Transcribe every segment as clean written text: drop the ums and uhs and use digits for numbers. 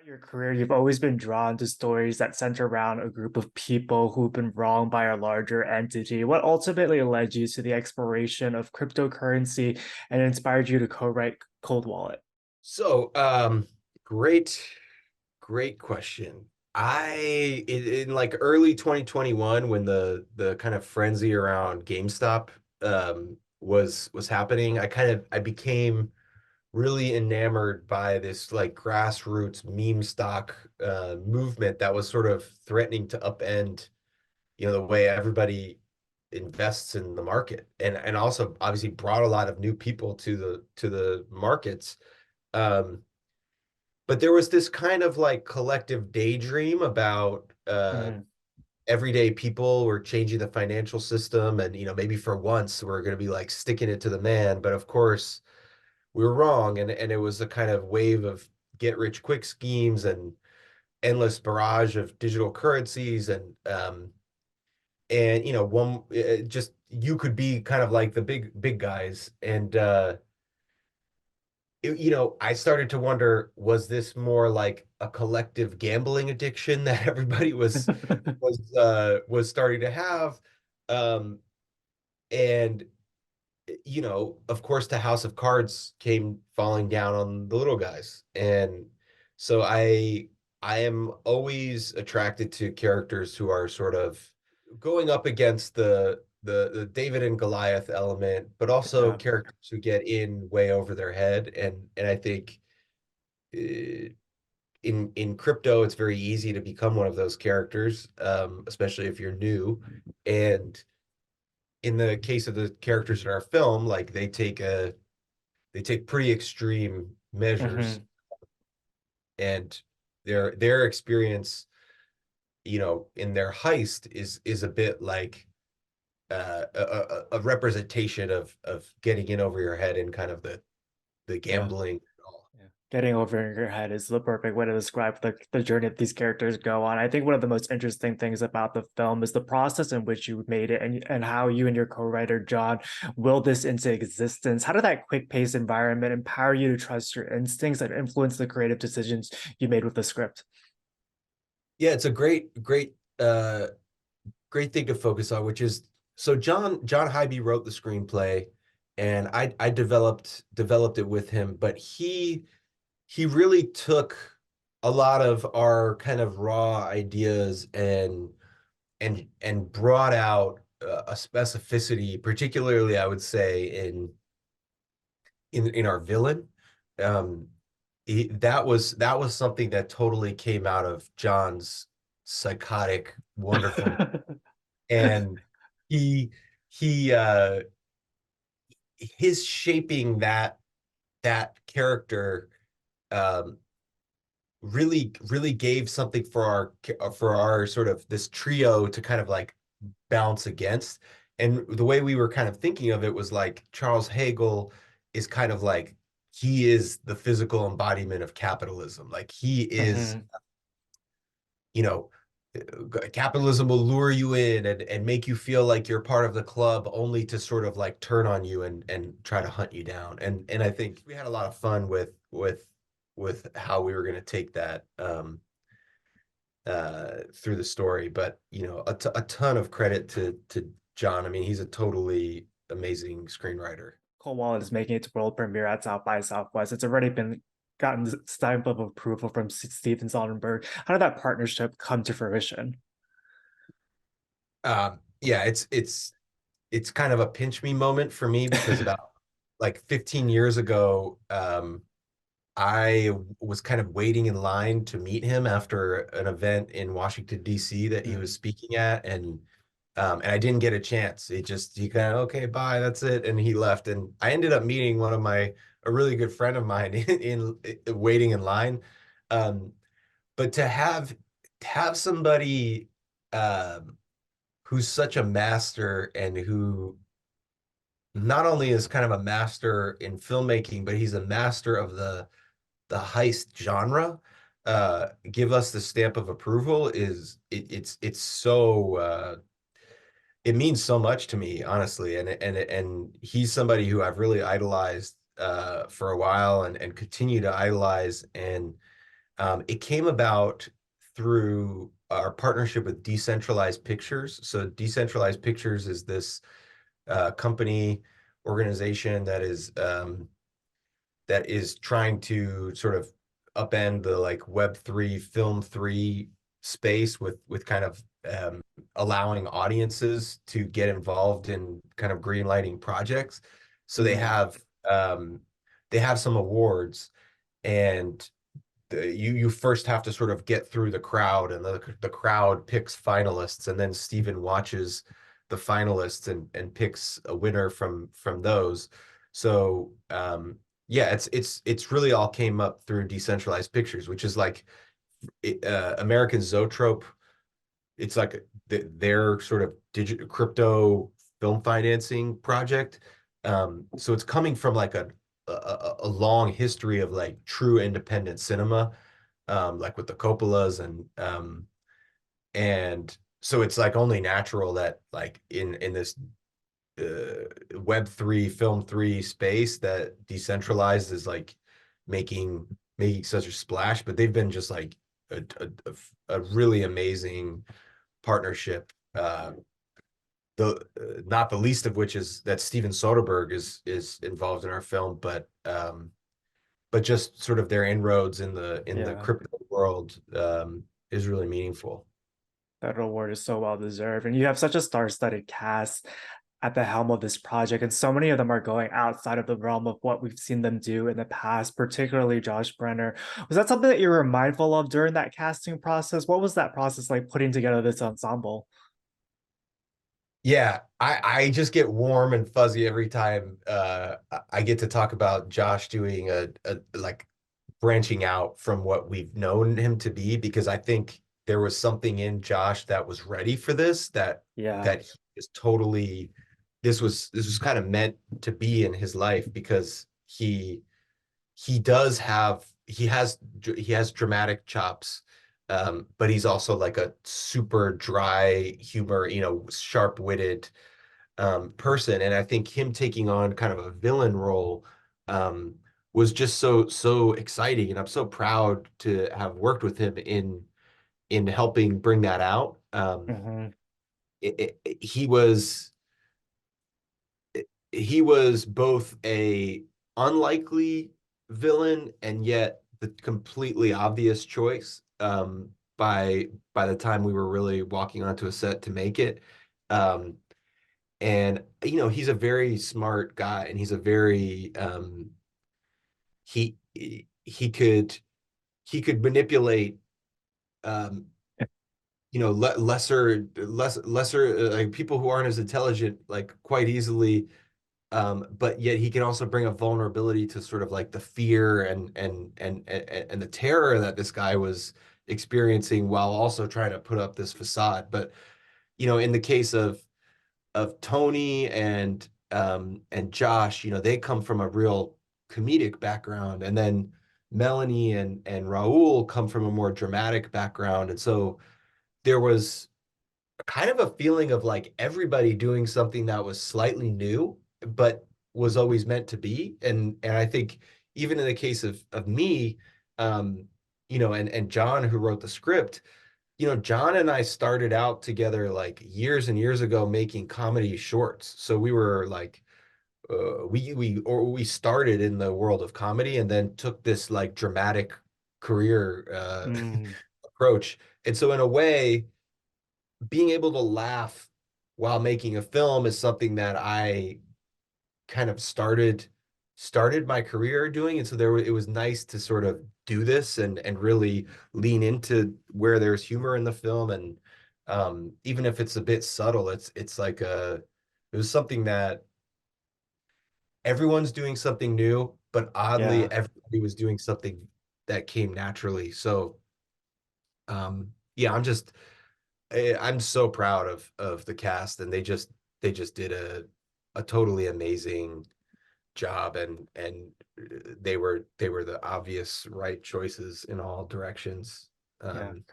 Your career, you've always been drawn to stories that center around a group of people who've been wronged by a larger entity. What ultimately led you to the exploration of cryptocurrency and inspired you to co-write Cold Wallet? So, great, great question. In like early 2021, when the kind of frenzy around GameStop was happening, I became really enamored by this like grassroots meme stock movement that was sort of threatening to upend, the way everybody invests in the market, and also obviously brought a lot of new people to the markets. Um, but there was this kind of like collective daydream about Mhm. everyday people were changing the financial system, and maybe for once we're going to be like sticking it to the man. But of course we were wrong, and it was a kind of wave of get rich quick schemes and endless barrage of digital currencies, and one just you could be kind of like the big guys. And I started to wonder, was this more like a collective gambling addiction that everybody was starting to have? Um, and of course, the House of Cards came falling down on the little guys. And so I am always attracted to characters who are sort of going up against the David and Goliath element, but also Yeah. characters who get in way over their head. And I think uh, in crypto, it's very easy to become one of those characters, especially if you're new. And in the case of the characters in our film, like they take pretty extreme measures, Hmm. and their experience, in their heist is a bit like a representation of getting in over your head and kind of the Yeah. gambling and all. Yeah. Getting over in your head is the perfect way to describe the journey that these characters go on. I think one of the most interesting things about the film is the process in which you made it and how you and your co-writer John willed this into existence. How did that quick-paced environment empower you to trust your instincts and influence the creative decisions you made with the script? Yeah, it's a great thing to focus on, which is, so John Hybe wrote the screenplay, and I developed it with him, but he really took a lot of our kind of raw ideas and brought out a specificity, particularly I would say in our villain. Um, that was something that totally came out of John's psychotic, wonderful, and he he his shaping that character um really gave something for our sort of this trio to kind of like bounce against. And the way we were kind of thinking of it was like Charles Hagel is kind of like, he is the physical embodiment of capitalism. Like he is, Hmm. you know, capitalism will lure you in and make you feel like you're part of the club, only to sort of like turn on you and try to hunt you down. And I think we had a lot of fun with how we were going to take that through the story. But a ton of credit to John. I mean, he's a totally amazing screenwriter. Cold Wallet is making its world premiere at South by Southwest. It's already been gotten the stamp of approval from Steven Soderbergh. How did that partnership come to fruition? Yeah, it's kind of a pinch me moment for me, because about like 15 years ago, I was kind of waiting in line to meet him after an event in Washington, D.C. that he was Mm. speaking at, and I didn't get a chance. He kind of, okay, bye, that's it, and he left. And I ended up meeting a really good friend of mine in waiting in line. Um, but to have somebody who's such a master, and who not only is kind of a master in filmmaking, but he's a master of the heist genre, give us the stamp of approval, it's so it means so much to me, honestly. And he's somebody who I've really idolized for a while, and continue to idolize. And It came about through our partnership with Decentralized Pictures. So Decentralized Pictures is this company organization that is trying to sort of upend the like Web3 Film 3 space with kind of allowing audiences to get involved in kind of greenlighting projects. So Mm, they have some awards, and you first have to sort of get through the crowd, and the crowd picks finalists, and then Steven watches the finalists and picks a winner from those. So yeah, it's really all came up through Decentralized Pictures, which is like American Zoetrope. It's like their sort of digital crypto film financing project. So it's coming from like a long history of like true independent cinema, like with the Coppolas, and so it's like only natural that like in this Web3 Film 3 space that Decentralized is like making such a splash. But they've been just like a really amazing partnership. The Not the least of which is that Steven Soderbergh is involved in our film, but just sort of their inroads in the yeah. crypto world is really meaningful. That award is so well deserved. And you have such a star-studded cast at the helm of this project, and so many of them are going outside of the realm of what we've seen them do in the past, particularly Josh Brenner. Was that something that you were mindful of during that casting process? What was that process like putting together this ensemble? Yeah, I just get warm and fuzzy every time I get to talk about Josh doing a like branching out from what we've known him to be, because I think there was something in Josh that was ready for this, Yeah. that he is totally, this was kind of meant to be in his life, because he does have he has dramatic chops, but he's also like a super dry humor, sharp-witted person. And I think him taking on kind of a villain role um, was just so exciting, and I'm so proud to have worked with him in helping bring that out. Hmm. He was he was both a unlikely villain and yet the completely obvious choice by the time we were really walking onto a set to make it. Um, and he's a very smart guy, and he's a very he he could manipulate um, lesser like people who aren't as intelligent like quite easily, but yet he can also bring a vulnerability to sort of like the fear and the terror that this guy was experiencing, while also trying to put up this facade. But in the case of Tony and Josh, they come from a real comedic background, and then Melanie and Raul come from a more dramatic background, and so there was kind of a feeling of like everybody doing something that was slightly new, but was always meant to be. And I think even in the case of me, um, and John, who wrote the script, John and I started out together like years and years ago making comedy shorts. So we were like we started in the world of comedy and then took this like dramatic career Mm, approach. And so in a way, being able to laugh while making a film is something that I kind of started my career doing. And so it was nice to sort of do this and really lean into where there's humor in the film. And even if it's a bit subtle, it's like it was something that everyone's doing something new, but oddly yeah. everybody was doing something that came naturally. So yeah, I'm so proud of the cast, and they just did a totally amazing job, and they were the obvious right choices in all directions. Yeah. Um,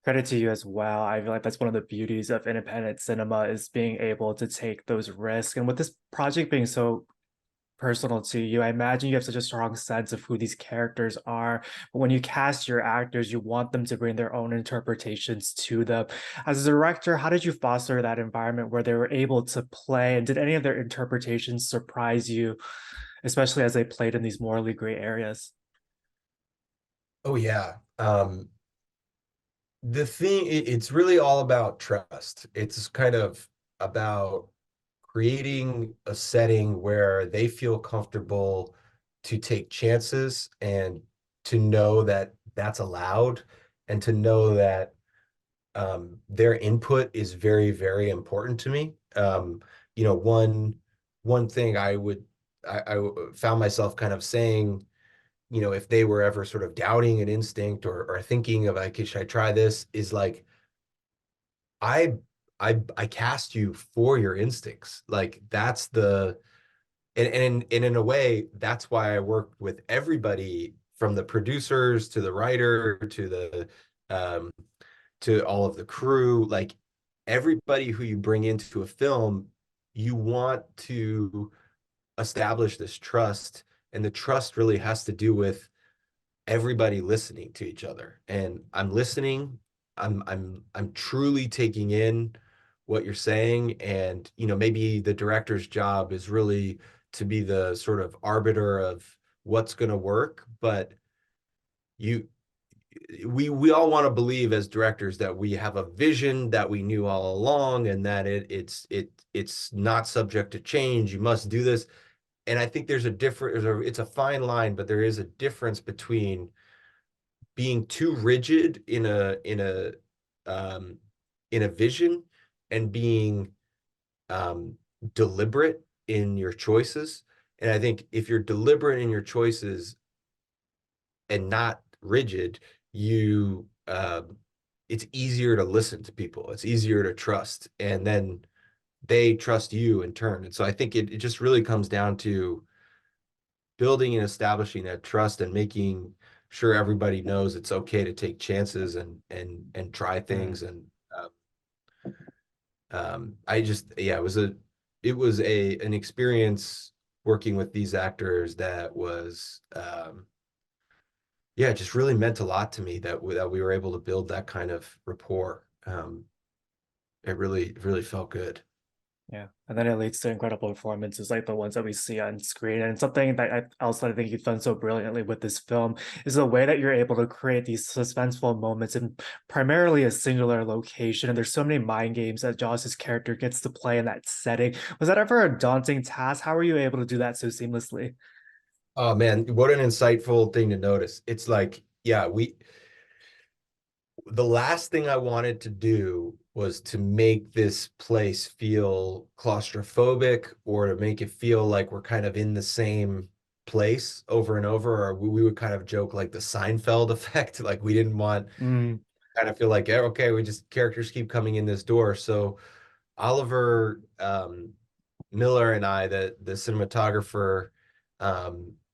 Credit to you as well. I feel like that's one of the beauties of independent cinema is being able to take those risks. And with this project being so personal to you. I imagine you have such a strong sense of who these characters are. But when you cast your actors, you want them to bring their own interpretations to them. As a director, how did you foster that environment where they were able to play? And did any of their interpretations surprise you, especially as they played in these morally gray areas? Oh yeah. It's really all about trust. It's kind of about creating a setting where they feel comfortable to take chances and to know that that's allowed and to know that their input is very, very important to me. You know, one thing I found myself kind of saying, you know, if they were ever sort of doubting an instinct or thinking of like, should I try this? Is like I I cast you for your instincts. Like that's the and in a way, that's why I worked with everybody from the producers to the writer um to all of the crew. Like everybody who you bring into a film, you want to establish this trust, and the trust really has to do with everybody listening to each other. And I'm listening. I'm truly taking in what you're saying. And, you know, maybe the director's job is really to be the sort of arbiter of what's going to work, but you we all want to believe as directors that we have a vision that we knew all along and that it's not subject to change. You must do this. And I think there's a different, it's a fine line, but there is a difference between being too rigid um in a vision and being um deliberate in your choices. And I think if you're deliberate in your choices and not rigid, you it's easier to listen to people. It's easier to trust, and then they trust you in turn. And so I think it just really comes down to building and establishing that trust and making sure everybody knows it's okay to take chances and try Mm. things. And I just yeah, it was a an experience working with these actors that was yeah, it just really meant a lot to me that that we were able to build that kind of rapport. It really felt good. Yeah, and then it leads to incredible performances like the ones that we see on screen. And something that I think you've done so brilliantly with this film is the way that you're able to create these suspenseful moments in primarily a singular location. And there's so many mind games that Josh's character gets to play in that setting. Was that ever a daunting task? How were you able to do that so seamlessly? Oh man, what an insightful thing to notice. It's like, yeah, the last thing I wanted to do was to make this place feel claustrophobic or to make it feel like we're kind of in the same place over and over. Or we would kind of joke like the Seinfeld effect. Like we didn't want Mm, kind of feel like, okay, we just characters keep coming in this door. So Oliver Miller and I, the cinematographer,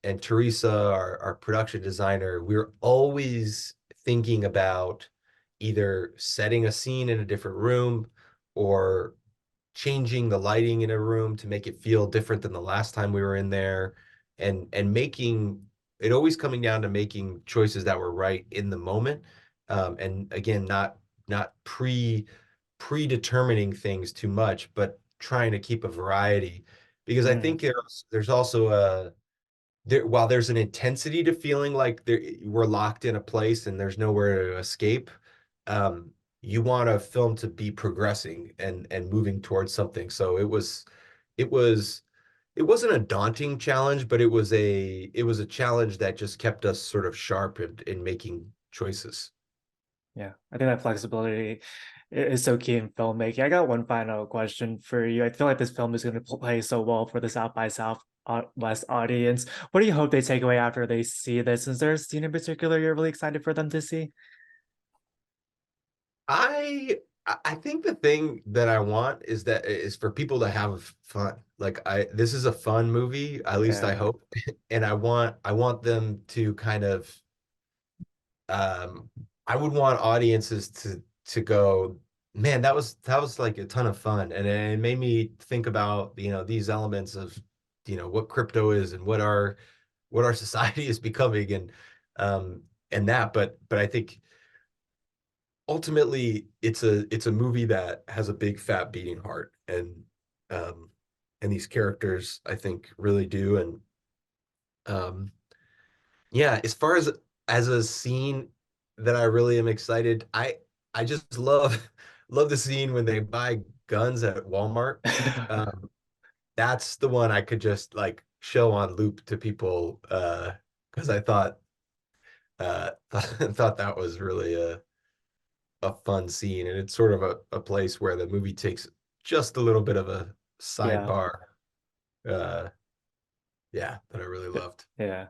and Teresa, our production designer, we're always thinking about either setting a scene in a different room or changing the lighting in a room to make it feel different than the last time we were in there, and making it always coming down to making choices that were right in the moment. And again, not predetermining things too much, but trying to keep a variety. Because I mm, think there's also a while there's an intensity to feeling like we're locked in a place and there's nowhere to escape. um, you want a film to be progressing and moving towards something. So it was it wasn't a daunting challenge, but it was a challenge that just kept us sort of sharp in making choices. yeah, I think that flexibility is so key in filmmaking. I got one final question for you. I feel like this film is going to play so well for the South by Southwest audience. What do you hope they take away after they see this? Is there a scene in particular you're really excited for them to see? I think the thing that I want is for people to have fun. Like this is a fun movie, at least I Yeah. hope. And I want them to kind of um I would want audiences to go, man, that was like a ton of fun. And it made me think about, you know, these elements of what crypto is and what our society is becoming, and that. But I think ultimately it's a movie that has a big fat beating heart, um and these characters I think really do. And um yeah, as far as a scene that I really am excited, I just love the scene when they buy guns at Walmart. um that's the one I could just like show on loop to people, because I thought that was really a fun scene, and it's sort of a place where the movie takes just a little bit of a Yeah. sidebar. Uh, yeah, that I really loved. Yeah.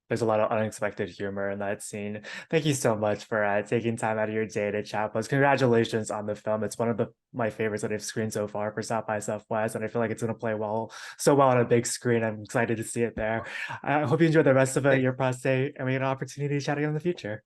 There's a lot of unexpected humor in that scene. Thank you so much for taking time out of your day to chat with us. Congratulations on the film. It's one of my favorites that I've screened so far for South by Southwest, and I feel like it's going to play so well on a big screen. I'm excited to see it there. I hope you enjoy the rest of Thank your prostate, and we get an opportunity to chat again in the future.